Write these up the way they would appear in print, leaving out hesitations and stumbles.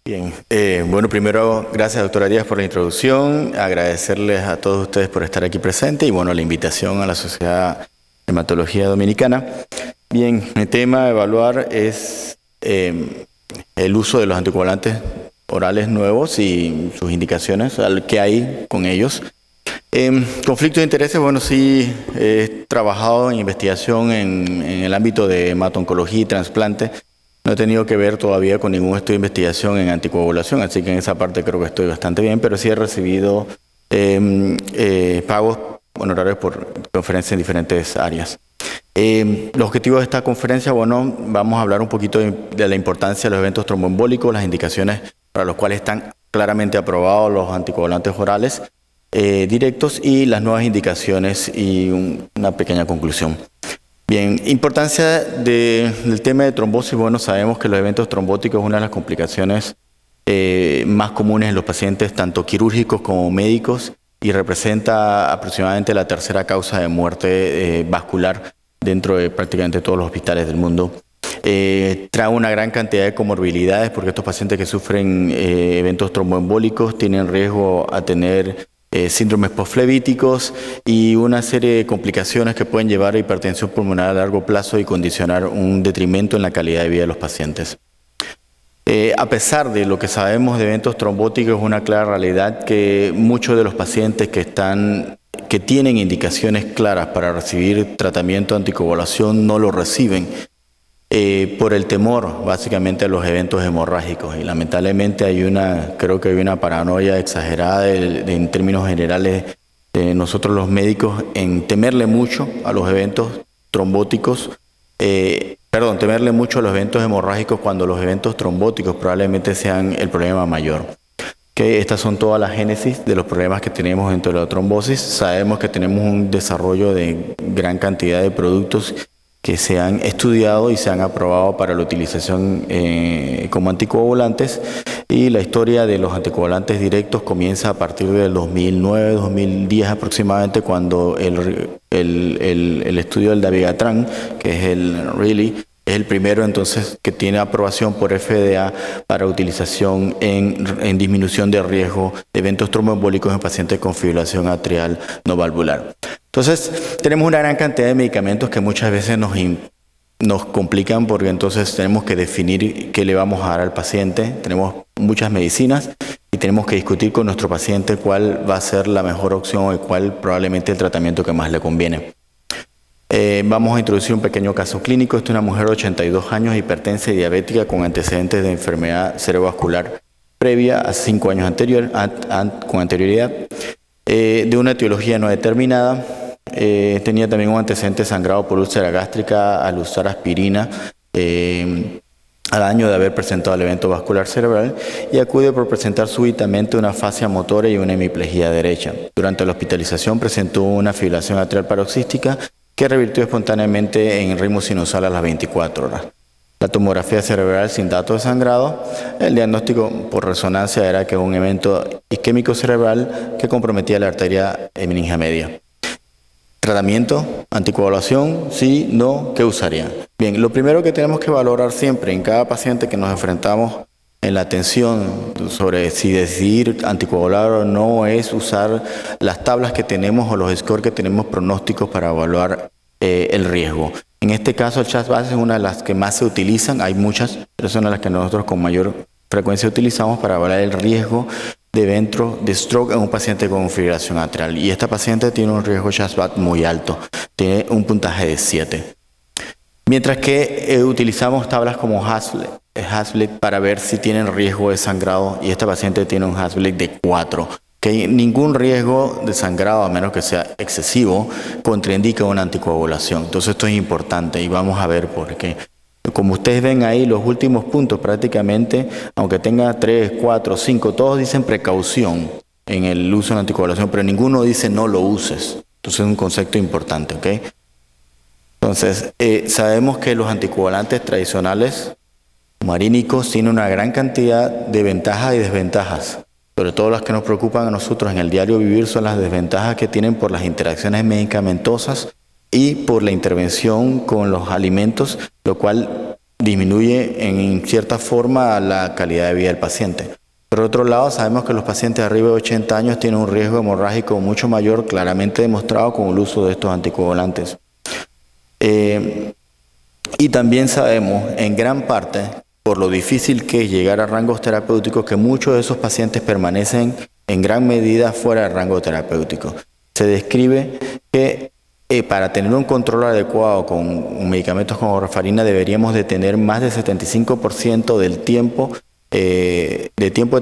Bien, bueno, primero, gracias, doctora Díaz, por la introducción. Agradecerles a todos ustedes por estar aquí presentes y, bueno, la invitación a la Sociedad de Hematología Dominicana. Bien, el tema a evaluar es el uso de los anticoagulantes orales nuevos y sus indicaciones, qué hay con ellos. Conflicto de intereses, bueno, sí, he trabajado en investigación en el ámbito de hemato-oncología y trasplante. No he tenido que ver todavía con ningún estudio de investigación en anticoagulación, así que en esa parte creo que estoy bastante bien, pero sí he recibido pagos honorarios por conferencias en diferentes áreas. Los objetivos de esta conferencia, bueno, vamos a hablar un poquito de la importancia de los eventos tromboembólicos, las indicaciones para los cuales están claramente aprobados los anticoagulantes orales directos y las nuevas indicaciones y una pequeña conclusión. Bien, importancia del tema de trombosis. Bueno, sabemos que los eventos trombóticos es una de las complicaciones más comunes en los pacientes, tanto quirúrgicos como médicos, y representa aproximadamente la tercera causa de muerte vascular dentro de prácticamente todos los hospitales del mundo. Trae una gran cantidad de comorbilidades porque estos pacientes que sufren eventos tromboembólicos tienen riesgo a tener síndromes postflevíticos y una serie de complicaciones que pueden llevar a hipertensión pulmonar a largo plazo y condicionar un detrimento en la calidad de vida de los pacientes. A pesar de lo que sabemos de eventos trombóticos, es una clara realidad que muchos de los pacientes que tienen indicaciones claras para recibir tratamiento de anticoagulación no lo reciben por el temor básicamente a los eventos hemorrágicos, y lamentablemente creo que hay una paranoia exagerada en términos generales de nosotros los médicos en temerle mucho a los eventos trombóticos, temerle mucho a los eventos hemorrágicos cuando los eventos trombóticos probablemente sean el problema mayor. Estas son todas las génesis de los problemas que tenemos dentro de la trombosis. Sabemos que tenemos un desarrollo de gran cantidad de productos que se han estudiado y se han aprobado para la utilización como anticoagulantes, y la historia de los anticoagulantes directos comienza a partir del 2009, 2010 aproximadamente, cuando el estudio del dabigatran, que es el REALLY, es el primero entonces que tiene aprobación por FDA para utilización en disminución de riesgo de eventos tromboembólicos en pacientes con fibrilación atrial no valvular. Entonces, tenemos una gran cantidad de medicamentos que muchas veces nos complican porque entonces tenemos que definir qué le vamos a dar al paciente. Tenemos muchas medicinas y tenemos que discutir con nuestro paciente cuál va a ser la mejor opción y cuál probablemente el tratamiento que más le conviene. Vamos a introducir un pequeño caso clínico. Esta es una mujer de 82 años, hipertensa y diabética con antecedentes de enfermedad cerebrovascular previa a 5 años con anterioridad, de una etiología no determinada. Tenía también un antecedente de sangrado por úlcera gástrica al usar aspirina al año de haber presentado el evento vascular cerebral, y acude por presentar súbitamente una fascia motora y una hemiplegia derecha. Durante la hospitalización presentó una fibrilación atrial paroxística que revirtió espontáneamente en ritmo sinusal a las 24 horas. La tomografía cerebral sin datos de sangrado. El diagnóstico por resonancia era que un evento isquémico cerebral que comprometía la arteria meningia media. ¿Tratamiento? ¿Anticoagulación? ¿Sí? ¿No? ¿Qué usarían? Bien, lo primero que tenemos que valorar siempre en cada paciente que nos enfrentamos en la atención sobre si decidir anticoagular o no es usar las tablas que tenemos o los scores que tenemos pronósticos para evaluar el riesgo. En este caso, el CHA2DS es una de las que más se utilizan. Hay muchas, pero son las que nosotros con mayor frecuencia utilizamos para evaluar el riesgo de evento de stroke en un paciente con fibrilación atrial. Y esta paciente tiene un riesgo CHA2DS muy alto, tiene un puntaje de 7. Mientras que utilizamos tablas como Haslet para ver si tienen riesgo de sangrado, y esta paciente tiene un Haslet de 4. Que ningún riesgo de sangrado, a menos que sea excesivo, contraindica una anticoagulación. Entonces esto es importante y vamos a ver por qué. Como ustedes ven ahí, los últimos puntos prácticamente, aunque tenga 3, 4, 5, todos dicen precaución en el uso de la anticoagulación, pero ninguno dice no lo uses. Entonces es un concepto importante, ¿ok? Entonces, sabemos que los anticoagulantes tradicionales marínicos tienen una gran cantidad de ventajas y desventajas. Sobre todo las que nos preocupan a nosotros en el diario vivir son las desventajas que tienen por las interacciones medicamentosas y por la intervención con los alimentos, lo cual disminuye en cierta forma la calidad de vida del paciente. Por otro lado, sabemos que los pacientes arriba de 80 años tienen un riesgo hemorrágico mucho mayor, claramente demostrado con el uso de estos anticoagulantes. Y también sabemos, en gran parte, por lo difícil que es llegar a rangos terapéuticos, que muchos de esos pacientes permanecen en gran medida fuera del rango terapéutico. Se describe que para tener un control adecuado con medicamentos como warfarina deberíamos de tener más del 75% del tiempo de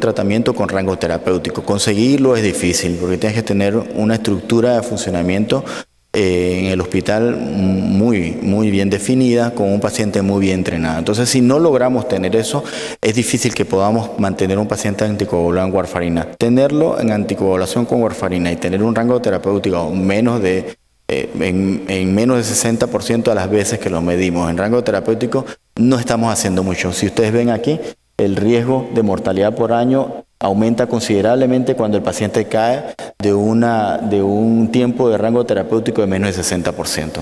tratamiento con rango terapéutico. Conseguirlo es difícil porque tienes que tener una estructura de funcionamiento en el hospital muy bien definida, con un paciente muy bien entrenado. Entonces, si no logramos tener eso, es difícil que podamos mantener un paciente anticoagulado en warfarina. Tenerlo en anticoagulación con warfarina y tener un rango terapéutico en menos de 60% de las veces que lo medimos en rango terapéutico, no estamos haciendo mucho. Si ustedes ven aquí, el riesgo de mortalidad por año aumenta considerablemente cuando el paciente cae de un tiempo de rango terapéutico de menos de 60%.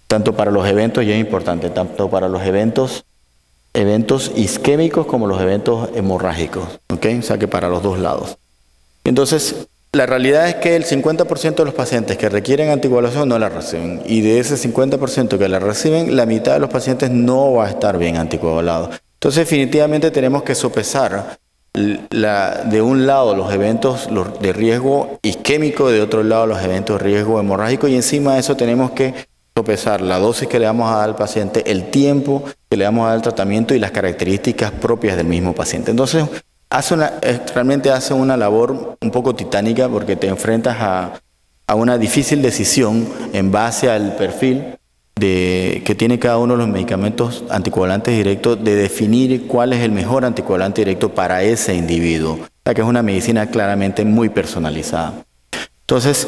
Tanto para los eventos, y es importante, tanto para los eventos isquémicos como los eventos hemorrágicos, ¿ok? O sea que para los dos lados. Entonces, la realidad es que el 50% de los pacientes que requieren anticoagulación no la reciben. Y de ese 50% que la reciben, la mitad de los pacientes no va a estar bien anticoagulado. Entonces, definitivamente tenemos que sopesar de un lado los eventos de riesgo isquémico, de otro lado los eventos de riesgo hemorrágico, y encima de eso tenemos que sopesar la dosis que le vamos a dar al paciente, el tiempo que le vamos a dar al tratamiento y las características propias del mismo paciente. Entonces, realmente hace una labor un poco titánica porque te enfrentas a una difícil decisión en base al perfil que tiene cada uno de los medicamentos anticoagulantes directos, de definir cuál es el mejor anticoagulante directo para ese individuo. O sea que es una medicina claramente muy personalizada. Entonces,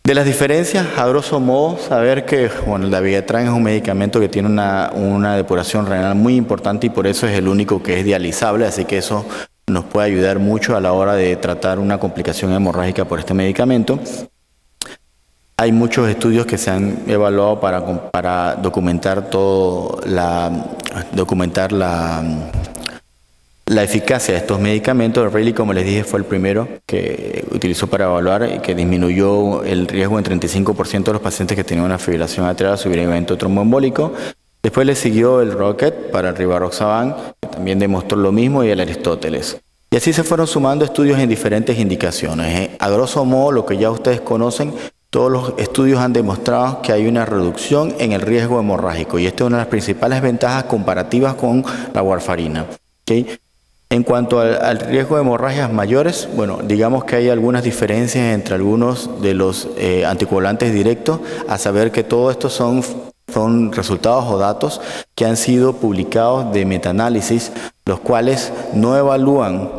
de las diferencias, a grosso modo, saber que el dabigatran es un medicamento que tiene una depuración renal muy importante y por eso es el único que es dializable, así que eso nos puede ayudar mucho a la hora de tratar una complicación hemorrágica por este medicamento. Hay muchos estudios que se han evaluado para documentar la eficacia de estos medicamentos. El Rayleigh, como les dije, fue el primero que utilizó para evaluar y que disminuyó el riesgo en 35% de los pacientes que tenían una fibrilación atrial a subir un evento tromboembólico. Después le siguió el Rocket para el rivaroxaban, que también demostró lo mismo, y el Aristóteles. Y así se fueron sumando estudios en diferentes indicaciones. A grosso modo, lo que ya ustedes conocen, todos los estudios han demostrado que hay una reducción en el riesgo hemorrágico y esta es una de las principales ventajas comparativas con la warfarina. ¿Okay? En cuanto al riesgo de hemorragias mayores, bueno, digamos que hay algunas diferencias entre algunos de los anticoagulantes directos, a saber que todo esto son resultados o datos que han sido publicados de metaanálisis, los cuales no evalúan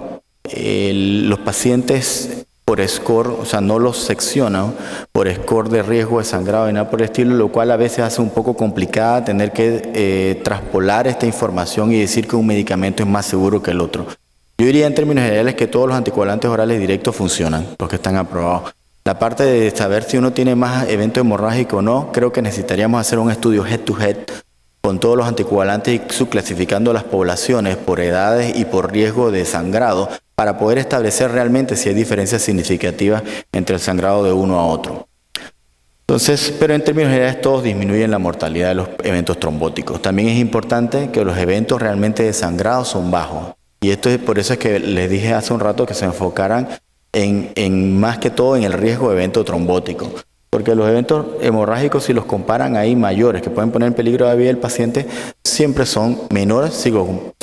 los pacientes por score, o sea, no los seccionan por score de riesgo de sangrado y nada por el estilo, lo cual a veces hace un poco complicada tener que traspolar esta información y decir que un medicamento es más seguro que el otro. Yo diría en términos generales que todos los anticoagulantes orales directos funcionan, los que están aprobados. La parte de saber si uno tiene más evento hemorrágico o no, creo que necesitaríamos hacer un estudio head-to-head con todos los anticoagulantes y subclasificando las poblaciones por edades y por riesgo de sangrado para poder establecer realmente si hay diferencias significativas entre el sangrado de uno a otro. Entonces, pero en términos generales todos disminuyen la mortalidad de los eventos trombóticos. También es importante que los eventos realmente de sangrado son bajos. Y esto es por eso es que les dije hace un rato que se enfocaran en más que todo en el riesgo de evento trombótico. Porque los eventos hemorrágicos, si los comparan ahí mayores, que pueden poner en peligro la vida del paciente, siempre son menores si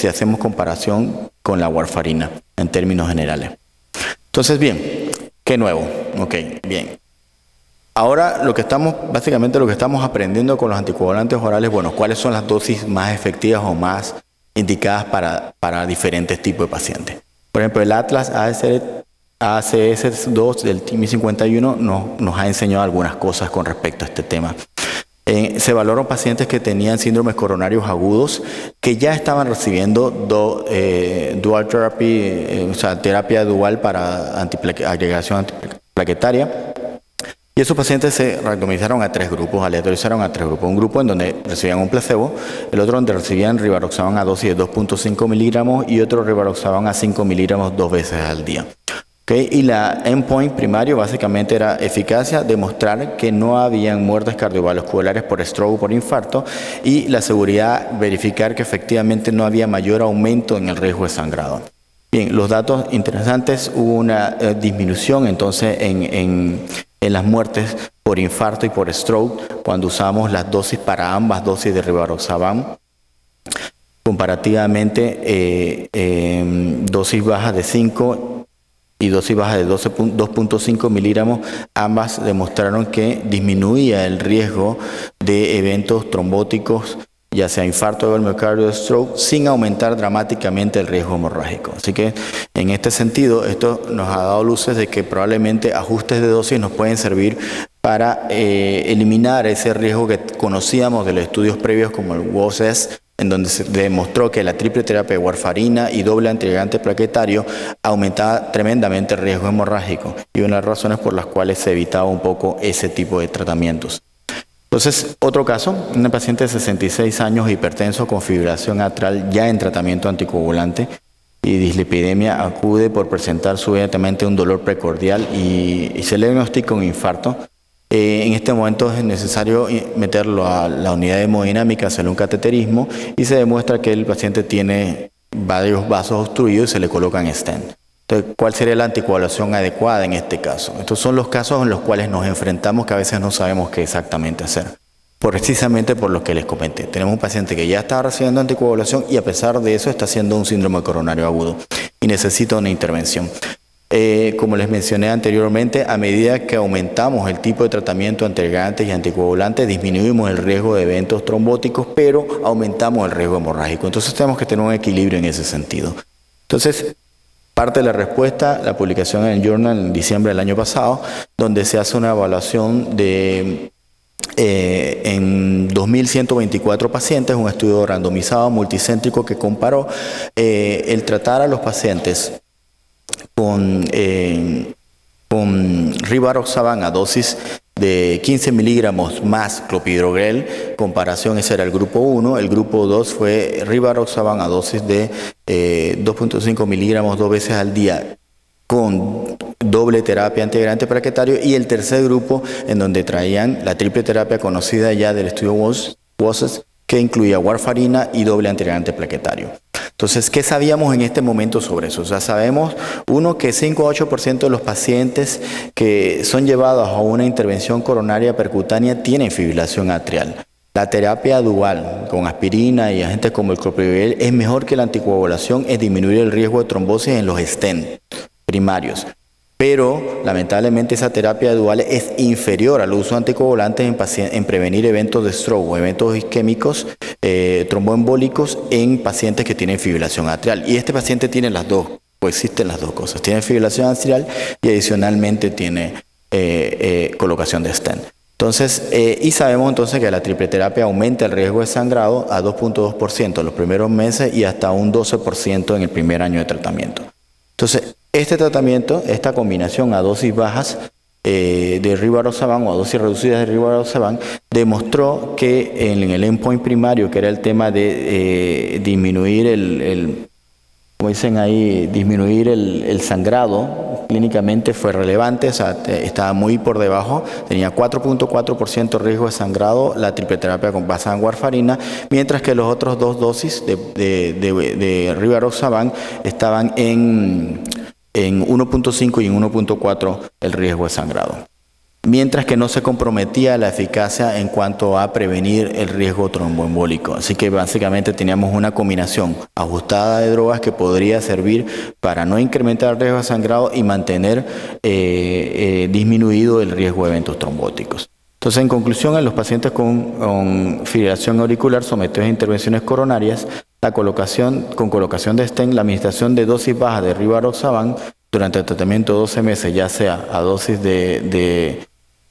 hacemos comparación con la warfarina, en términos generales. Entonces, bien, ¿qué nuevo? Ok, bien. Ahora, básicamente lo que estamos aprendiendo con los anticoagulantes orales, bueno, ¿cuáles son las dosis más efectivas o más indicadas para diferentes tipos de pacientes? Por ejemplo, el Atlas ACS2 del TIMI 51 nos ha enseñado algunas cosas con respecto a este tema. Se evaluaron pacientes que tenían síndromes coronarios agudos que ya estaban recibiendo dual therapy, o sea, terapia dual para agregación antiplaquetaria. Y Y esos pacientes se randomizaron a 3 grupos, aleatorizaron a 3 grupos. Un grupo en donde recibían un placebo, el otro donde recibían rivaroxaban a dosis de 2.5 miligramos y otro rivaroxaban a 5 miligramos 2 veces al día. ¿Okay? Y la endpoint primario básicamente era eficacia, demostrar que no habían muertes cardiovasculares por stroke o por infarto, y la seguridad, verificar que efectivamente no había mayor aumento en el riesgo de sangrado. Bien, los datos interesantes, hubo una disminución entonces en las muertes por infarto y por stroke cuando usamos las dosis para ambas dosis de rivaroxaban. Comparativamente, dosis bajas de 5 y dosis baja de 2.5 miligramos, ambas demostraron que disminuía el riesgo de eventos trombóticos, ya sea infarto del miocardio o stroke, sin aumentar dramáticamente el riesgo hemorrágico. Así que en este sentido, esto nos ha dado luces de que probablemente ajustes de dosis nos pueden servir para eliminar ese riesgo que conocíamos de los estudios previos como el WOS-S, en donde se demostró que la triple terapia de warfarina y doble antiagregante plaquetario aumentaba tremendamente el riesgo hemorrágico, y una de las razones por las cuales se evitaba un poco ese tipo de tratamientos. Entonces, otro caso, una paciente de 66 años, hipertenso con fibrilación atrial ya en tratamiento anticoagulante y dislipidemia, acude por presentar súbitamente un dolor precordial y se le diagnostica un infarto. En este momento es necesario meterlo a la unidad de hemodinámica, hacerle un cateterismo, y se demuestra que el paciente tiene varios vasos obstruidos y se le colocan stent. Entonces, ¿cuál sería la anticoagulación adecuada en este caso? Estos son los casos en los cuales nos enfrentamos que a veces no sabemos qué exactamente hacer. Precisamente por lo que les comenté. Tenemos un paciente que ya está recibiendo anticoagulación y a pesar de eso está haciendo un síndrome coronario agudo y necesita una intervención. Como les mencioné anteriormente, a medida que aumentamos el tipo de tratamiento antiagregantes y anticoagulantes, disminuimos el riesgo de eventos trombóticos, pero aumentamos el riesgo hemorrágico. Entonces tenemos que tener un equilibrio en ese sentido. Entonces, parte de la respuesta, la publicación en el Journal en diciembre del año pasado, donde se hace una evaluación de en 2.124 pacientes, un estudio randomizado multicéntrico que comparó el tratar a los pacientes con rivaroxaban a dosis de 15 miligramos más clopidogrel. Comparación, ese era el grupo 1. El grupo 2 fue rivaroxaban a dosis de 2.5 miligramos 2 veces al día con doble terapia antiagregante plaquetario, y el tercer grupo en donde traían la triple terapia conocida ya del estudio WOS, que incluía warfarina y doble antiagregante plaquetario. Entonces, ¿qué sabíamos en este momento sobre eso? O sea, sabemos, uno, que 5 a 8% de los pacientes que son llevados a una intervención coronaria percutánea tienen fibrilación atrial. La terapia dual con aspirina y agentes como el clopidogrel es mejor que la anticoagulación en disminuir el riesgo de trombosis en los stent primarios. Pero, lamentablemente, esa terapia dual es inferior al uso de anticoagulantes en prevenir eventos de stroke o eventos isquémicos tromboembólicos en pacientes que tienen fibrilación atrial. Y este paciente tiene las dos, pues existen las dos cosas. Tiene fibrilación atrial y adicionalmente tiene colocación de stent. Entonces, y sabemos entonces que la triple terapia aumenta el riesgo de sangrado a 2.2% en los primeros meses y hasta un 12% en el primer año de tratamiento. Entonces, este tratamiento, esta combinación a dosis bajas de rivaroxaban o a dosis reducidas de rivaroxaban, demostró que en el endpoint primario, que era el tema de disminuir como dicen ahí, disminuir el sangrado, clínicamente fue relevante, o sea, estaba muy por debajo, tenía 4.4% riesgo de sangrado la triple terapia basada en warfarina, mientras que los otros dos dosis de rivaroxaban estaban en 1.5 y en 1.4 el riesgo de sangrado, mientras que no se comprometía la eficacia en cuanto a prevenir el riesgo tromboembólico. Así que básicamente teníamos una combinación ajustada de drogas que podría servir para no incrementar el riesgo de sangrado y mantener disminuido el riesgo de eventos trombóticos. Entonces, en conclusión, en los pacientes con fibrilación auricular sometidos a intervenciones coronarias, con colocación de stent, la administración de dosis bajas de rivaroxaban durante el tratamiento de 12 meses, ya sea a dosis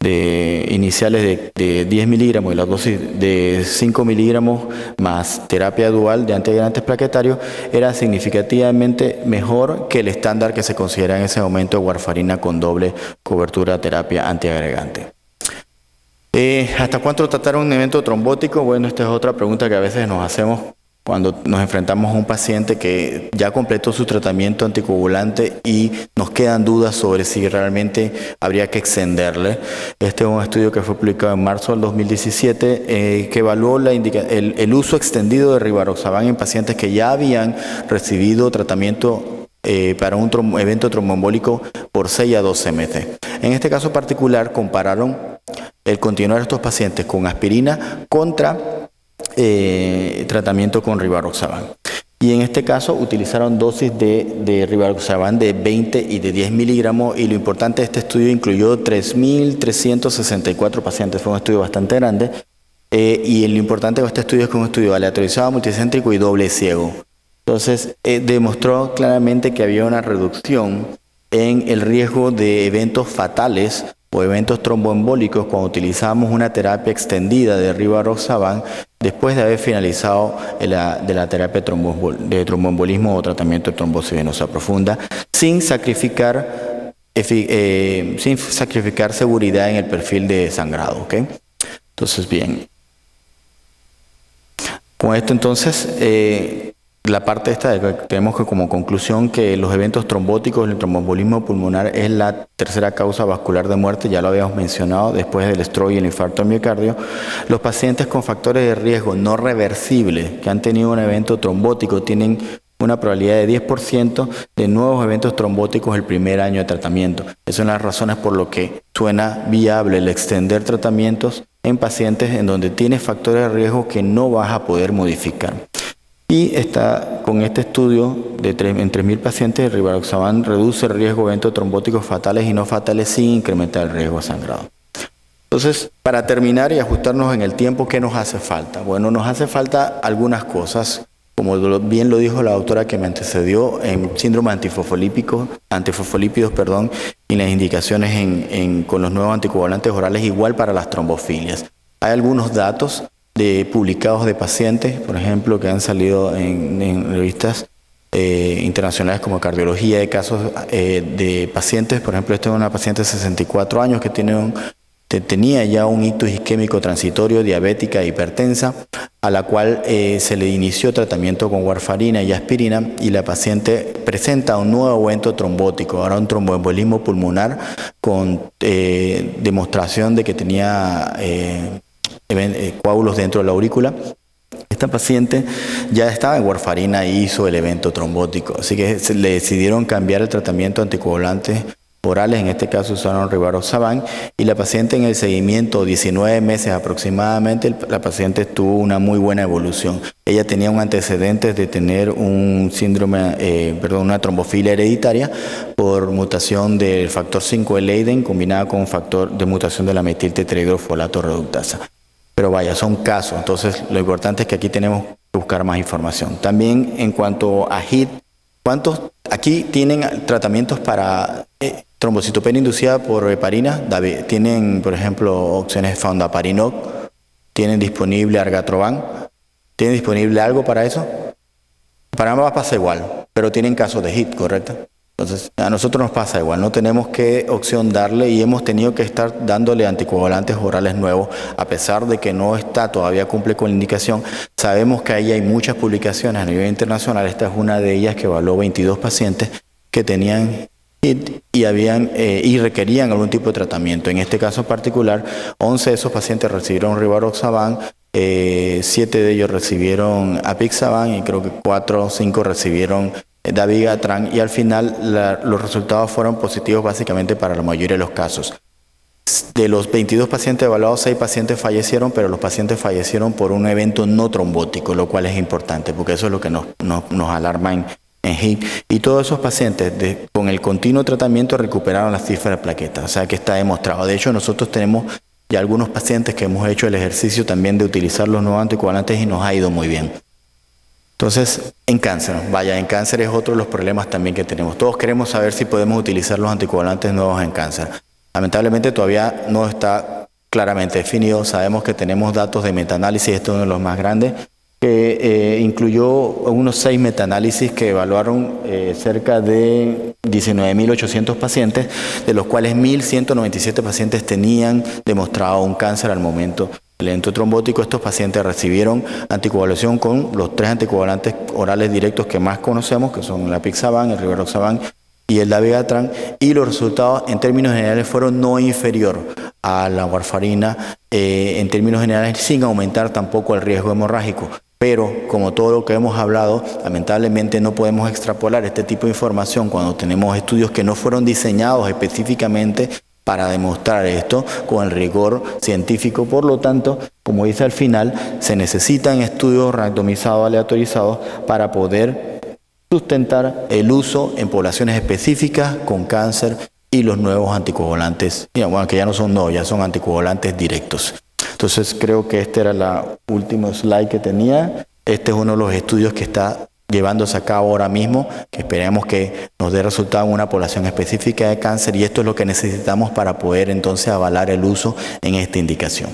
iniciales de 10 miligramos y la dosis de 5 miligramos más terapia dual de antiagregantes plaquetarios, era significativamente mejor que el estándar que se considera en ese momento de warfarina con doble cobertura terapia antiagregante. ¿Hasta cuánto tratar un evento trombótico? Bueno, esta es otra pregunta que a veces nos hacemos cuando nos enfrentamos a un paciente que ya completó su tratamiento anticoagulante y nos quedan dudas sobre si realmente habría que extenderle. Este es un estudio que fue publicado en marzo del 2017 que evaluó el uso extendido de rivaroxaban en pacientes que ya habían recibido tratamiento para un evento tromboembólico por 6 a 12 meses. En este caso particular compararon el continuar estos pacientes con aspirina contra tratamiento con rivaroxaban. Y en este caso utilizaron dosis de rivaroxaban de 20 y de 10 miligramos, y lo importante de este estudio incluyó 3.364 pacientes, fue un estudio bastante grande, y lo importante de este estudio es que es un estudio aleatorizado, multicéntrico y doble ciego. Entonces demostró claramente que había una reducción en el riesgo de eventos fatales o eventos tromboembólicos cuando utilizamos una terapia extendida de rivaroxaban después de haber finalizado de la terapia de tromboembolismo o tratamiento de trombosis venosa profunda, sin sacrificar seguridad en el perfil de sangrado. ¿Okay? Entonces, bien. Con esto entonces, la parte esta tenemos que como conclusión que los eventos trombóticos, el tromboembolismo pulmonar es la tercera causa vascular de muerte, ya lo habíamos mencionado, después del stroke y el infarto al miocardio. Los pacientes con factores de riesgo no reversibles que han tenido un evento trombótico tienen una probabilidad de 10% de nuevos eventos trombóticos el primer año de tratamiento. Esas son las razones por lo que suena viable el extender tratamientos en pacientes en donde tienes factores de riesgo que no vas a poder modificar. Y con este estudio en 3.000 pacientes, el rivaroxaban reduce el riesgo de eventos trombóticos fatales y no fatales sin incrementar el riesgo de sangrado. Entonces, para terminar y ajustarnos en el tiempo, ¿qué nos hace falta? Bueno, nos hace falta algunas cosas, como bien lo dijo la doctora que me antecedió, en síndrome antifosfolípidos, y las indicaciones con los nuevos anticoagulantes orales, igual para las trombofilias. Hay algunos datos publicados de pacientes, por ejemplo, que han salido en revistas internacionales como Cardiología, de casos de pacientes. Por ejemplo, esta es una paciente de 64 años que tenía ya un ictus isquémico transitorio, diabética e hipertensa, a la cual se le inició tratamiento con warfarina y aspirina, y la paciente presenta un nuevo evento trombótico, ahora un tromboembolismo pulmonar con demostración de que tenía coágulos dentro de la aurícula. Esta paciente ya estaba en warfarina y hizo el evento trombótico, así que le decidieron cambiar el tratamiento anticoagulantes orales, en este caso usaron rivaroxaban, y la paciente en el seguimiento, 19 meses aproximadamente, la paciente tuvo una muy buena evolución. Ella tenía un antecedente de tener un una trombofilia hereditaria por mutación del factor 5 de Leiden combinada con un factor de mutación de la metiltetrahidrofolato reductasa. Pero vaya, son casos, entonces lo importante es que aquí tenemos que buscar más información. También en cuanto a HIT, aquí tienen tratamientos para trombocitopenia inducida por heparina? Tienen, por ejemplo, opciones Fondaparinov, tienen disponible Argatroban, ¿tienen disponible algo para eso? Para ambas pasa igual, pero tienen casos de HIT, ¿correcto? Entonces, a nosotros nos pasa igual, no tenemos qué opción darle y hemos tenido que estar dándole anticoagulantes orales nuevos, a pesar de que no todavía cumple con la indicación. Sabemos que ahí hay muchas publicaciones a nivel internacional, esta es una de ellas que evaluó 22 pacientes que tenían HIT y requerían algún tipo de tratamiento. En este caso particular, 11 de esos pacientes recibieron rivaroxaban, 7 de ellos recibieron apixaban y creo que 4 o 5 recibieron dabigatran, y al final los resultados fueron positivos básicamente para la mayoría de los casos. De los 22 pacientes evaluados, 6 pacientes fallecieron, pero los pacientes fallecieron por un evento no trombótico, lo cual es importante porque eso es lo que nos alarma en HIT. Y todos esos pacientes con el continuo tratamiento recuperaron las cifras de plaquetas, o sea que está demostrado. De hecho, nosotros tenemos ya algunos pacientes que hemos hecho el ejercicio también de utilizar los nuevos anticoagulantes y nos ha ido muy bien. Entonces, en cáncer es otro de los problemas también que tenemos. Todos queremos saber si podemos utilizar los anticoagulantes nuevos en cáncer. Lamentablemente todavía no está claramente definido. Sabemos que tenemos datos de metaanálisis, esto es uno de los más grandes, que incluyó unos 6 metaanálisis que evaluaron cerca de 19.800 pacientes, de los cuales 1.197 pacientes tenían demostrado un cáncer al momento del evento trombótico. Estos pacientes recibieron anticoagulación con los 3 anticoagulantes orales directos que más conocemos, que son el apixaban, el rivaroxaban y el dabigatran, y los resultados en términos generales fueron no inferior a la warfarina, en términos generales, sin aumentar tampoco el riesgo hemorrágico. Pero, como todo lo que hemos hablado, lamentablemente no podemos extrapolar este tipo de información cuando tenemos estudios que no fueron diseñados específicamente para demostrar esto con el rigor científico. Por lo tanto, como dice al final, se necesitan estudios randomizados, aleatorizados, para poder sustentar el uso en poblaciones específicas con cáncer y los nuevos anticoagulantes, bueno, que ya no son nuevos, ya son anticoagulantes directos. Entonces creo que este era el último slide que tenía. Este es uno de los estudios que está llevándose a cabo ahora mismo, que esperemos que nos dé resultado en una población específica de cáncer, y esto es lo que necesitamos para poder entonces avalar el uso en esta indicación.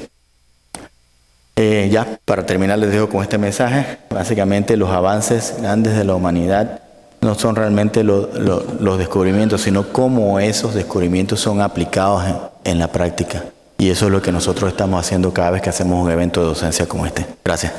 Ya, para terminar les dejo con este mensaje. Básicamente los avances grandes de la humanidad no son realmente los descubrimientos, sino cómo esos descubrimientos son aplicados en la práctica. Y eso es lo que nosotros estamos haciendo cada vez que hacemos un evento de docencia como este. Gracias.